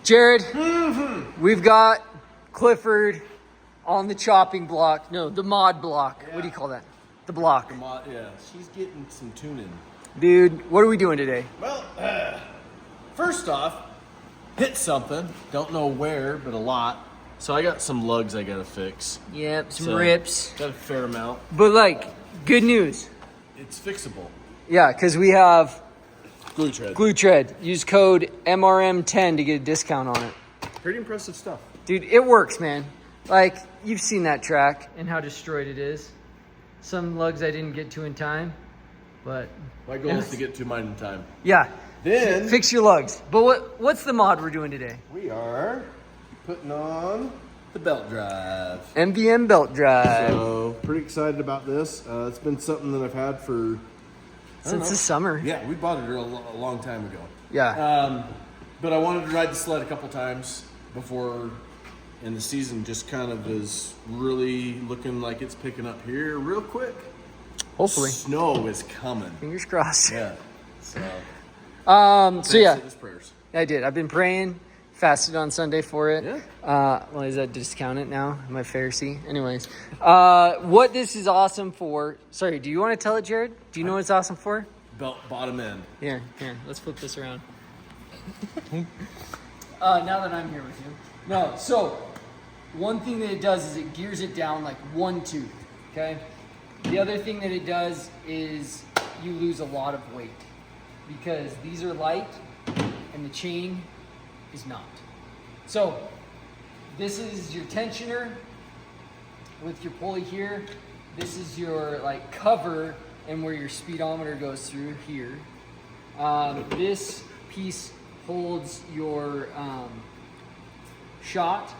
Jared, we've got Clifford on the chopping block. No, the mod block. Yeah. What do you call that? The block. The mod, yeah. She's getting some tuning. Dude, what are we doing today? Well, first off, hit something. Don't know where, but a lot. So I got some lugs I gotta fix. Yep, some rips. Got a fair amount. But like, good news. It's fixable. Yeah, because we have Glue tread. Use code MRM10 to get a discount on it. Pretty impressive stuff. Dude, it works, man. Like, you've seen that track and how destroyed it is. Some lugs I didn't get to in time, but... My goal is to get to mine in time. Yeah. Then... Fix your lugs. But what's the mod we're doing today? We are putting on the belt drive. MVM belt drive. So, pretty excited about this. It's been something that I've had for... Since the summer. Yeah, we bought it a long time ago. Yeah. But I wanted to ride the sled a couple times before, and the season just kind of is really looking like it's picking up here real quick. Hopefully. Snow is coming. Fingers crossed. Yeah. So yeah. Prayers. I did. I've been praying. Fasted on Sunday for it. Yeah. Well, is that discounted now? Am I Pharisee? Anyways, what this is awesome for... Sorry, do you want to tell it, Jared? Do you know what it's awesome for? Belt bottom end. Here. Let's flip this around. Now that I'm here with you. No, so one thing that it does is it gears it down like one tooth, okay? The other thing that it does is you lose a lot of weight because these are light and the chain is not. So this is your tensioner with your pulley here. This is your like cover and where your speedometer goes through here. This piece holds your shot,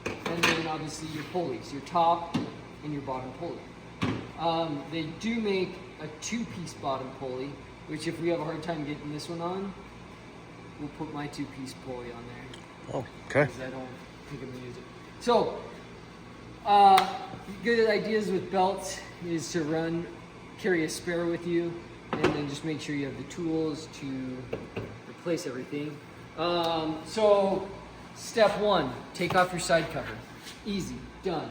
and then obviously your pulleys, your top and your bottom pulley. They do make a 2-piece bottom pulley, which if we have a hard time getting this one on, we'll put my 2-piece pulley on there. Oh, okay. Because I don't think I'm gonna use it. So, good ideas with belts is to carry a spare with you, and then just make sure you have the tools to replace everything. So, step 1, take off your side cover. Easy, done.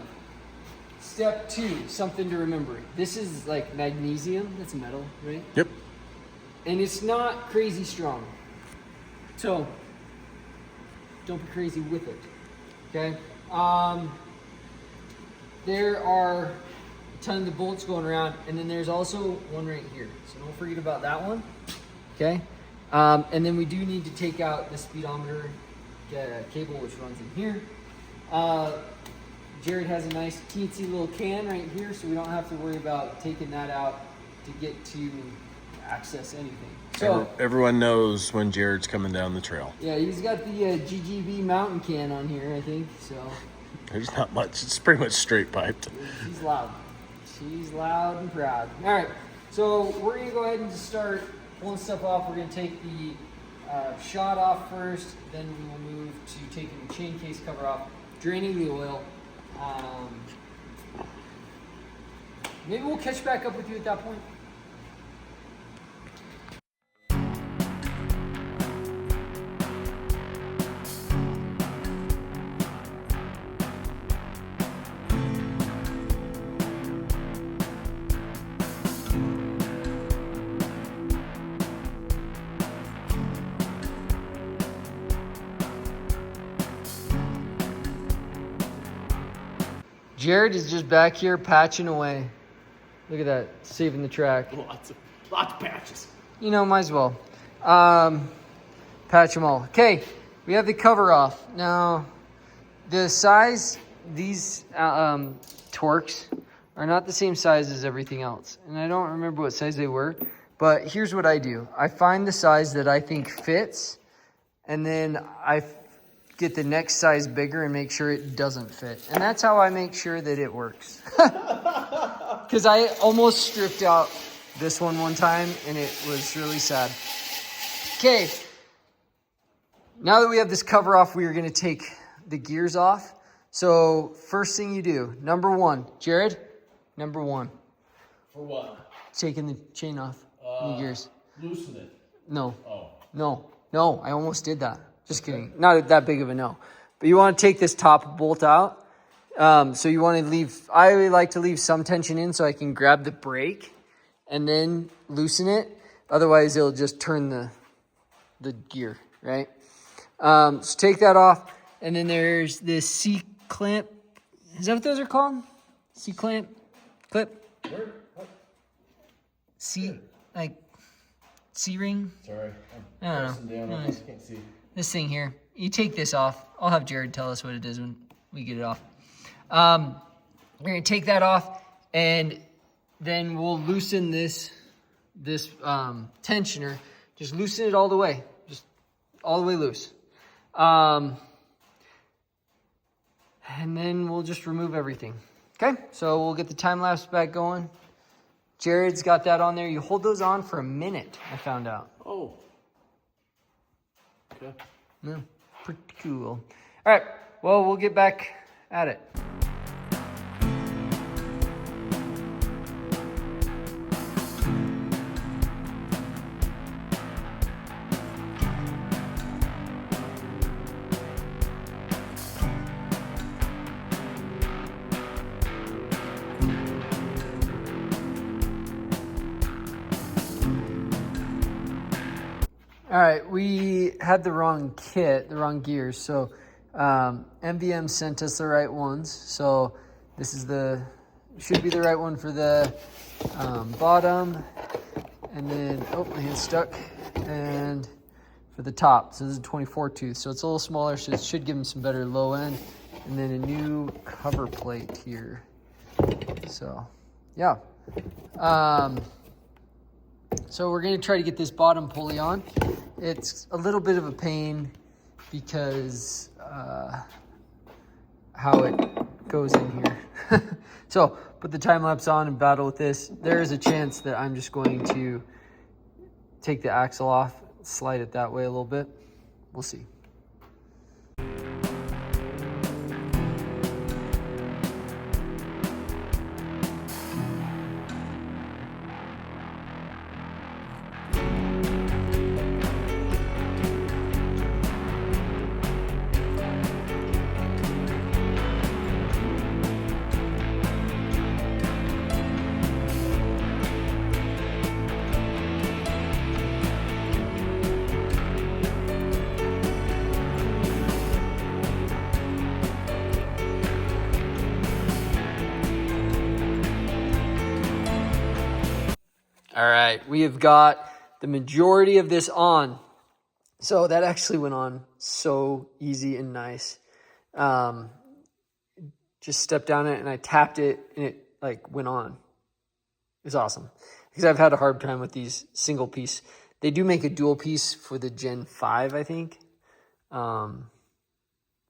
Step 2, something to remember. This is like magnesium, that's metal, right? Yep. And it's not crazy strong. So, don't be crazy with it, okay? There are a ton of the bolts going around, and then there's also one right here. So don't forget about that one, okay? And then we do need to take out the speedometer cable, which runs in here. Jared has a nice teensy little can right here, so we don't have to worry about taking that out to get to access anything. So everyone knows when Jared's coming down the trail. Yeah, he's got the GGB mountain can on here, I think. So there's not much. It's pretty much straight piped. She's loud. She's loud and proud. All right, so we're gonna go ahead and just start pulling stuff off. We're gonna take the shot off first, then we will move to taking the chain case cover off, draining the oil. Maybe we'll catch back up with you at that point. Jared is just back here patching away. Look at that, saving the track. Lots of patches. You know, might as well. Patch them all. Okay, we have the cover off. Now, the size, these Torx are not the same size as everything else. And I don't remember what size they were, but here's what I do. I find the size that I think fits, and then I get the next size bigger and make sure it doesn't fit. And that's how I make sure that it works. Because I almost stripped out this one time and it was really sad. Okay, now that we have this cover off, we are going to take the gears off. So first thing you do, number 1, Jared, number 1. For what? Taking the chain off the gears. Loosen it. No. Oh. No, I almost did that. Just kidding. Not that big of a no. But you want to take this top bolt out. So you want to leave, I like to leave some tension in so I can grab the brake and then loosen it. Otherwise, it'll just turn the gear, right? So take that off. And then there's this C-clamp. Is that what those are called? C-clamp? Clip? C, like C-ring? Sorry. I don't know. I can't see. This thing here. You take this off. I'll have Jared tell us what it is when we get it off. We're going to take that off, and then we'll loosen this tensioner. Just loosen it all the way. Just all the way loose. And then we'll just remove everything. Okay? So we'll get the time lapse back going. Jared's got that on there. You hold those on for a minute, I found out. Oh. Okay. Yeah, pretty cool. All right. Well, we'll get back at it. All right, we had the wrong kit, the wrong gears. So MVM sent us the right ones. So this is should be the right one for the bottom. And then, oh, my hand's stuck. And for the top, so this is a 24 tooth. So it's a little smaller, so it should give them some better low end. And then a new cover plate here. So, yeah. So we're going to try to get this bottom pulley on. It's a little bit of a pain because how it goes in here. So put the time lapse on and battle with this. There is a chance that I'm just going to take the axle off, slide it that way a little bit. We'll see. All right, we have got the majority of this on. So that actually went on so easy and nice. Just stepped down it and I tapped it and it like went on. It's awesome. Because I've had a hard time with these single piece. They do make a dual piece for the Gen 5, I think.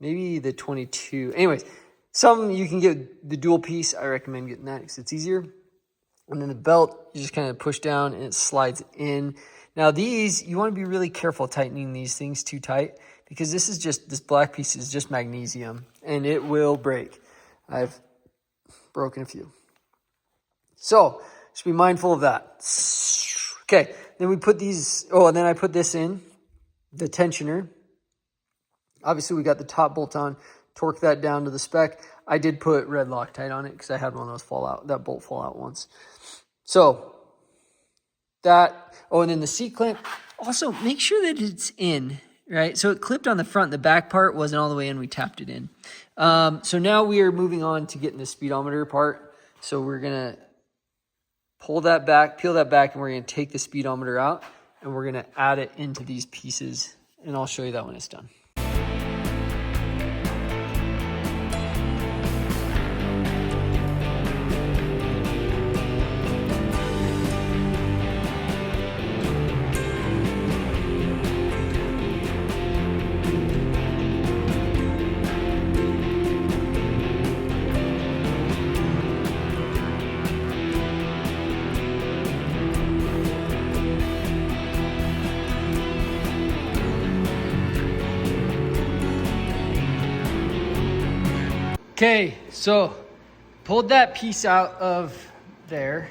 Maybe the 22. Anyways, some you can get the dual piece. I recommend getting that because it's easier. And then the belt, you just kind of push down and it slides in. Now these, you want to be really careful tightening these things too tight because this black piece is just magnesium and it will break. I've broken a few. So just be mindful of that. Okay, then we put these, and then I put this in, the tensioner. Obviously we got the top bolt on, torque that down to the spec. I did put red Loctite on it because I had one of those that bolt fall out once. So that, and then the C-clamp, also make sure that it's in, right? So it clipped on the front, the back part wasn't all the way in, we tapped it in. So now we are moving on to getting the speedometer part. So we're gonna peel that back, and we're gonna take the speedometer out and we're gonna add it into these pieces. And I'll show you that when it's done. Okay, so pulled that piece out of there,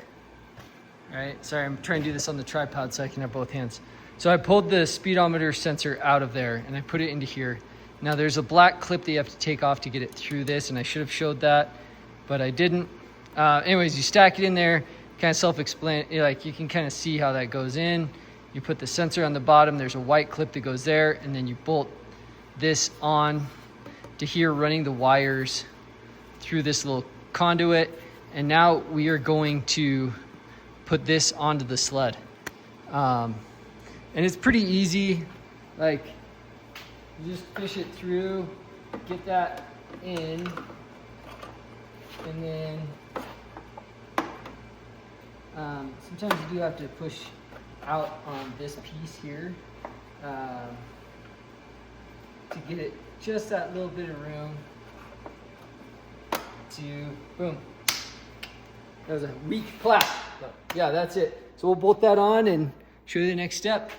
right? Sorry, I'm trying to do this on the tripod so I can have both hands. So I pulled the speedometer sensor out of there and I put it into here. Now there's a black clip that you have to take off to get it through this, and I should have showed that, but I didn't. Anyways, you stack it in there, kind of self-explanatory, like you can kind of see how that goes in. You put the sensor on the bottom, there's a white clip that goes there, and then you bolt this on to here, running the wires through this little conduit. And now we are going to put this onto the sled. And it's pretty easy. Like, you just fish it through, get that in, and then sometimes you do have to push out on this piece here to get it just that little bit of room to, boom. That was a weak clap, but yeah, that's it. So we'll bolt that on and show you the next step.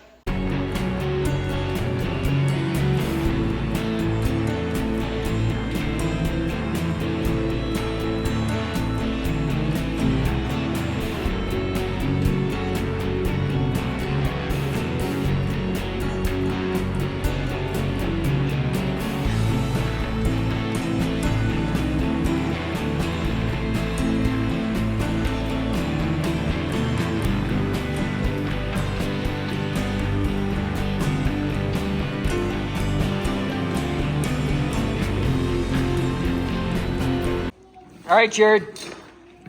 All right, Jared.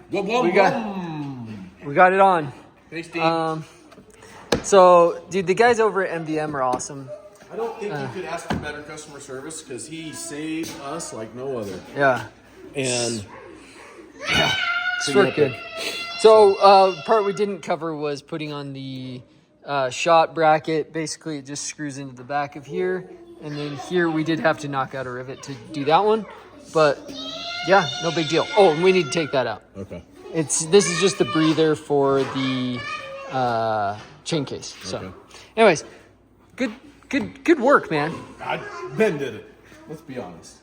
We got it on. Thanks, Dean. So, dude, the guys over at MDM are awesome. I don't think you could ask for better customer service because he saved us like no other. Yeah. And yeah, it's worked good. So, part we didn't cover was putting on the shot bracket. Basically, it just screws into the back of here. And then here we did have to knock out a rivet to do that one. But yeah, no big deal. Oh, and we need to take that out. Okay. This is just the breather for the chain case. So, okay. Anyways, good work, man. Ben did it. Let's be honest.